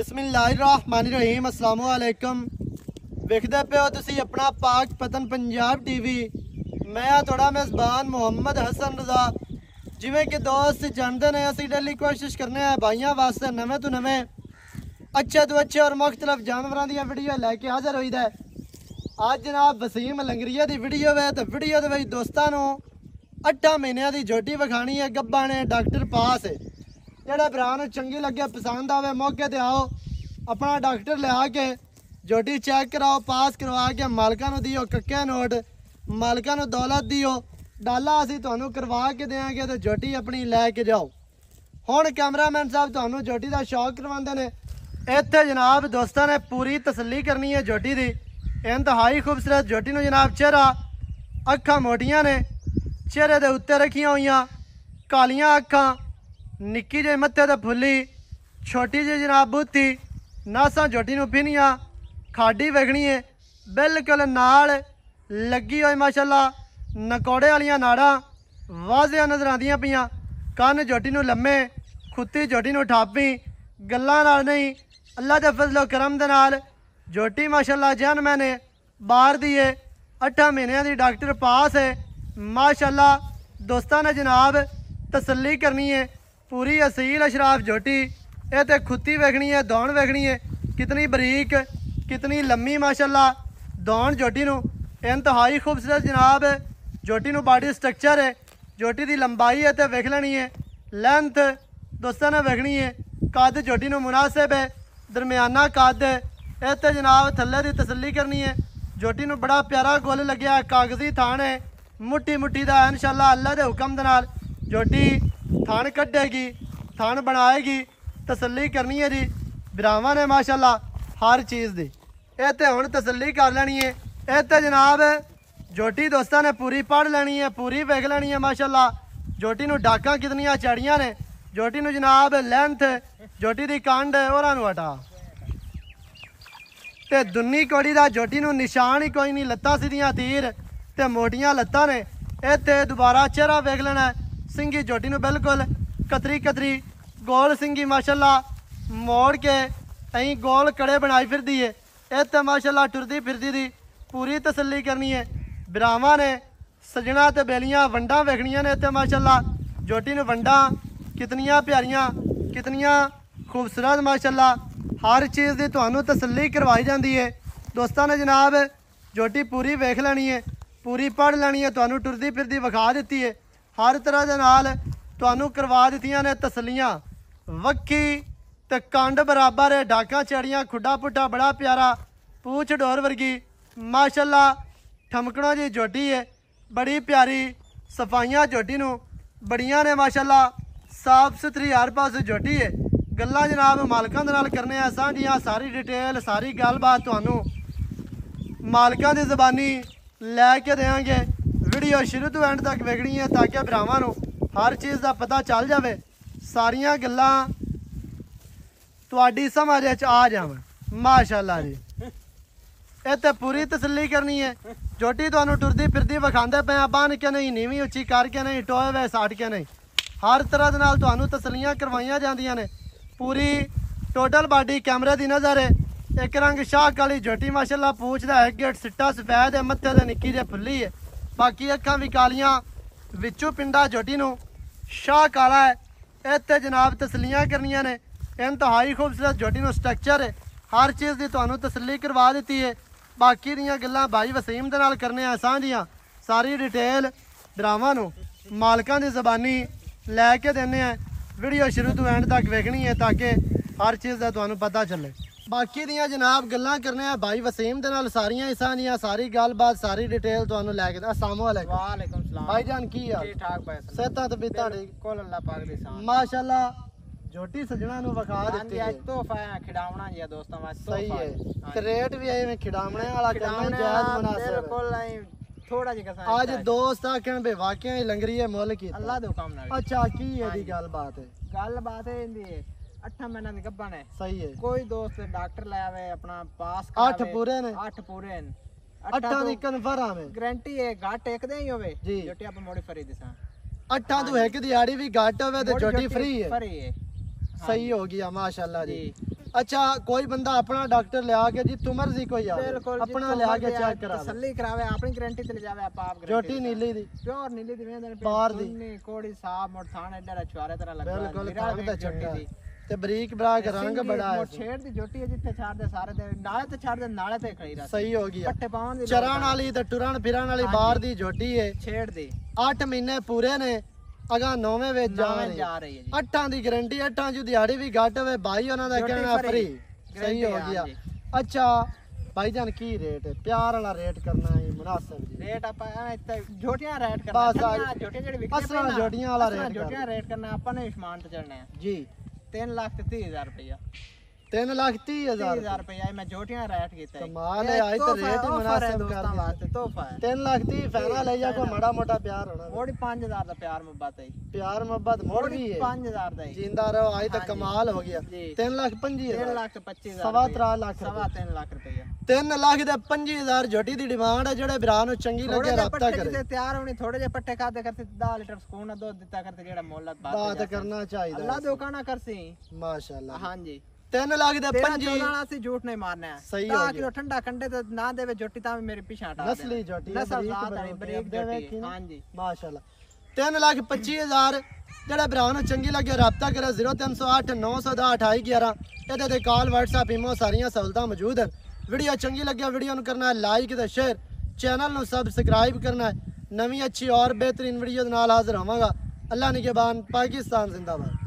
बिस्मिल्लाहिर्रहमानिर्रहीम अस्सलामु अलैकुम। वेखदे पे हो तुसी अपना पाक पतन पंजाब टीवी। मैं थोड़ा मेज़बान मोहम्मद हसन रजा। जिवें कि दोस्त जानते ने असी डेली कोशिश करने हैं भाइयों वास्ते नवे तो नवे अच्छे तो अच्छे और मुख्तलिफ जानवरों की वीडियो लैके हाजिर होई दे। आज जनाब वसीम लंगरिया की वीडियो है तो वीडियो के दोस्तों 8 महीनों की झोटी विखानी है। गब्बा ने डॉक्टर पास है जोड़ा भरा चंगी लगे पसंद आवे मौके ते आओ अपना डॉक्टर लिया के झोटी चेक कराओ पास करवा के मालकां नूं दियो कक्के नोट मालकां नूं दौलत दियो डाला असीं तुहानूं करवा के देंगे तो झोटी अपनी लैके जाओ। हुण कैमरामैन साहब तुहानूं झोटी का शौक करवाते हैं। इत्थे जनाब दोस्तों ने पूरी तसल्ली करनी है झोटी की। इंतहाई खूबसूरत झोटी नूं जनाब चेहरा अखां मोटियां ने चेहरे के उत्ते रखियां हुई कालियां अखां निक्की जी मत्थे ते फुली छोटी जी जनाब बूथी नासा झोटी नूं पिनिया खाडी वेखनी है बिल्कुल नाल लगी हुई माशाल्लाह नकौड़े वालियां नाड़ा वाजिया नजर आंदियां पियां। कन्न झोटी नूं लम्मे खुत्ती झोटी नूं ठापी गल्लां नाल नहीं अल्लाह दे फजलो करम दे नाल झोटी माशाल्लाह जन मैंने बाहर दी है 8 महीनों की डॉक्टर पास है माशाल्लाह। दोस्तों ने जनाब तसल्ली करनी है पूरी असील अशराफ झोटी ये तो खुत्ती वेखनी है दौड़ वेखनी है कितनी बरीक कितनी लम्मी माशाल्लाह दौड़ झोटी नूं इंतहाई खूबसूरत जनाब झोटी नूं बॉडी स्ट्रक्चर है झोटी की लंबाई है तो वेख लेनी है लेंथ दोस्तों ने वेखनी है कद झोटी नूं मुनासिब है दरमियाना कद ये तो जनाब थल्ले की तसल्ली करनी है। झोटी नूं बड़ा प्यारा गुल लग्या कागजी थान है मुट्ठी मुट्ठी का इंशाल्लाह अल्लाह के हुक्म दे नाल झोटी थान कढ़ेगी थान बनाएगी तसल्ली करनी है जी बिरावां ने माशाल्लाह हर चीज़ की ये तो हुण तसल्ली कर लेनी है। ये तो जनाब झोटी दोस्तों ने पूरी पढ़ लेनी है पूरी वेख लेनी है माशाल्लाह। झोटी नूं डाकां कितनियां चढ़ियां ने झोटी नूं जनाब लेंथ झोटी की कंड होरां नूं हटा ते दुन्नी कोड़ी का झोटी नूं निशान ही कोई नहीं लत्तां सीधियां तीर ते मोटियां लत्तां ने। इत्थे दोबारा चेहरा वेख लेना है सिंगी झोटी नूं बिल्कुल कतरी कतरी गोल सिंगी माशाल्लाह मोड़ के अं गोल कड़े बनाई फिरदी है। इत्थे माशाल्लाह टुरदी फिरदी दी पूरी तसल्ली करनी है। बिरावां ने सजना ते बेलियां वंडां वेखनियां ने इत्थे माशाल्लाह झोटी नूं वंडां कितनियां प्यारियां कितनियां खूबसूरत माशाल्लाह हर चीज़ की तुहानूं तसल्ली करवाई जाती है। दोस्तों ने जनाब झोटी पूरी वेख लेनी है पूरी पढ़ लेनी है तुहानूं टुरदी फिरदी विखा दी है हर तरह के नाल तुहानूं करवा दित्तियां ने तसल्लियां। वक्खी ते कंड बराबर है डाकां चढ़ियां खुड्डा पुट्टा बड़ा प्यारा पूछ डोर वर्गी माशाल्लाह ठमकणों जी झोटी है बड़ी प्यारी सफाइयां झोटी नूं बड़ियां ने माशाल्लाह साफ सुथरी हर पास झोटी है। गल्लां जनाब मालकां दे नाल करने आ सांझियां सारी डिटेल सारी गलबात तुहानूं मालकां दी ज़बानी लैके देंगे। वीडियो शुरू तो एंड तक वेखनी है ताकि भरावां नूं हर चीज़ का पता चल जाए सारियां गल्लां तुहाडी समझ आ जावन माशाल्लाह जी। इत्थे पूरी तसल्ली करनी है झोटी तुहानूं टुरदी फिरदी विखांदे पे बन के नहीं नीवीं उच्ची करके नहीं टोए वे साट के नहीं हर तरह दे नाल तुहानूं तसल्लियां करवाइयां जांदियां ने। पूरी टोटल बॉडी कैमरे की नज़र है एक रंग शाह काली झोटी माशाल्लाह पूछ दा है गेट सिट्टा सफेद है मत्थे ते निक्की जी फुल्ली है बाकी अखां भी कालियां विचों पिंडा झोटी नूं शाह काला है। इत्थे जनाब तसल्लियां करनियां ने इंतहाई खूबसूरत झोटी नूं स्ट्रक्चर है हर चीज़ की तुहानूं तसल्ली करवा दी है। बाकी दियां गल्लां भाई वसीम दे नाल करने आ सांझियां सारी डिटेल भरावां नूं मालकां दी ज़बानी लैके देने आ। वीडियो शुरू तो एंड तक वेखनी है ताकि हर चीज़ का तुहानूं पता चले। बाकी दियां जनाब गल्लां करने आ भाई वसीम दे नाल सारियां ही सांझियां सारी गलबात सारी डिटेल तुहानूं लैके अस्सलाम वालेकुम। वालेकुम सलाम भाईजान की हाल ठीक ठाक भाई सेहतां ते बितां ठीक कोल अल्लाह पाक दी शान माशाल्लाह। झोटी सजना नूं विखा दित्ती है आज तोहफा है खिडावना जी दोस्तों वास्ते सही है ते रेट भी एवें खिडावणे वाला करना जायज मुनासिब बिल्कुल नहीं थोड़ा जी कसा आज दोस्त आखण बे वाकई ही लंगरी है मोल की अल्लाह दे हुक्म नाल। अच्छा की है दी गल बात है गल बात है इंदी 8 महीने दी गब्बन है सही है कोई दोस्त डॉक्टर ले आवे अपना पास 8 पूरे ने 8 पूरे ने 8 दी कन्फर्म है गारंटी है घाट एक दे ही होवे जी झोटी आप मोड़ी फरी दिसा 8 तो है कि दिहाड़ी भी घाट होवे ते झोटी फ्री है फ्री है सही हो गया माशाल्लाह जी। अच्छा कोई बंदा अपना डॉक्टर ले आके जितू मर्जी कोई आवे बिल्कुल अपना ले आके चेक करा तसल्ली करावे अपनी गारंटी ते ले जावे आप झोटी नीली दी प्योर नीली दी वेंदे बाहर दी कोड़ी साफ मोड़ थाने एडा छुआरे तरह लगदा बिल्कुल काम दा चंगा ते बरीक बराक रंग बड़ा है छेड़ दी झोटी है जिथे छाड़ दे सारे दे नाले ते छाड़ दे नाले ते खड़ी रह सही हो गया पट्टे पावन दी चरण वाली ते टुरन फिरन वाली बाहर दी झोटी है छेड़ दी 8 महीने पूरे ने अगा 9वें ਵਿੱਚ ਜਾ ਰਹੀ है जी 8 ਦੀ ਗਾਰੰਟੀ 8 ਦੀ ਦਿਹਾੜੀ ਵੀ ਘੱਟ ਹੋਵੇ ਭਾਈ ਉਹਨਾਂ ਦਾ ਕਹਿਣਾ ਫਰੀ ਸਹੀ ਹੋ ਗਿਆ अच्छा भाईजान की रेट है प्यार वाला रेट करना है मुनासिब जी रेट आपा इत्ते झोटियां रेट करना बस झोटियां जेडी विकदे असला झोटियां वाला रेट झोटियां रेट करना आपा ने ईमान ते चढ़ना है जी 3,30,000 रुपया 3,30,000 रुपया मैं झोटियां रेट कीता है कमाल है आज तो रेट ही मुनासिब कर दिया वास्ते तोहफा है 3,30,000 फैला ले जा को माड़ा मोटा प्यार होना मोड़ी 5,000 दा प्यार मोहब्बत है प्यार मोहब्बत मोड़ भी है 5,000 दा जिंदा रहो आज तक कमाल हो गया 3,25,000 3,25,000 सवा 3 लाख सवा 3 लाख रुपया 3 ਲੱਖ ਦੇ 25,000 ਝੋਟੀ ਦੀ ਡਿਮਾਂਡ ਹੈ ਜਿਹੜੇ ਭਰਾ ਨੂੰ ਚੰਗੀ ਲੱਗੇ ਰਾਬਤਾ ਕਰੇ ਤੇ ਤਿਆਰ ਹੋਣੀ ਥੋੜੇ ਜਿਹੇ ਪੱਟੇ ਖਾਦੇ ਕਰਤੇ 10 ਲੀਟਰ ਸਕੂਨ ਨਾਲ ਦੁੱਧ ਦਿੱਤਾ ਕਰਤੇ ਜਿਹੜਾ ਮੁੱਲ ਬਾਤ ਕਰਨਾ ਚਾਹੀਦਾ ਅੱਲਾ ਦੇ ਹੁਕਮ ਕਰਸੀ ਮਾਸ਼ਾਅੱਲਾ ਹਾਂਜੀ 3 ਲੱਖ ਦੇ 25 14 ਅਸੀਂ ਝੂਠ ਨਹੀਂ ਮਾਰਨਾ ਹੈ ਸਹੀ 10 ਕਿਲੋ ਠੰਡਾ ਕੰਡੇ ਤੇ ਨਾ ਦੇਵੇ ਝੋਟੀ ਤਾਂ ਵੀ ਮੇਰੇ ਪਿੱਛੇ ਹਟਾ ਨਸਲੀ ਝੋਟੀ ਨਸਲ ਜ਼ਾਤ ਵਾਲੀ ਬਰੀਕ ਝੋਟੀ ਹਾਂਜੀ ਮਾਸ਼ਾਅੱਲਾ 3,25,000 ਜਿਹੜੇ ਭਰਾ ਨੂੰ ਚੰਗੀ ਲੱਗੇ ਰਾਬਤਾ ਕਰੇ 0308 910 2811 ਇਹਦੇ ਤੇ ਕਾਲ WhatsApp ਈਮੋ ਸਾਰੀਆਂ ਸਹੂਲਤਾਂ ਮੌਜੂਦ ਹਨ ਵੀਡੀਓ ਚੰਗੀ ਲੱਗਿਆ ਵੀਡੀਓ ਨੂੰ ਕਰਨਾ ਹੈ ਲਾਈਕ ਤੇ ਸ਼ੇਅਰ ਚੈਨਲ ਨੂੰ ਸਬਸਕ੍ਰਾਈਬ ਕਰਨਾ ਹੈ ਨਵੀਂ ਅੱਛੀ ਔਰ ਬਿਹਤਰੀਨ ਵੀਡੀਓ ਦੇ ਨਾਲ ਹਾਜ਼ਰ ਹੋਵਾਂਗਾ ਅੱਲਾ ਨਿਗਹਿਬਾਨ ਪਾਕਿਸਤਾਨ ਜ਼ਿੰਦਾਬਾਦ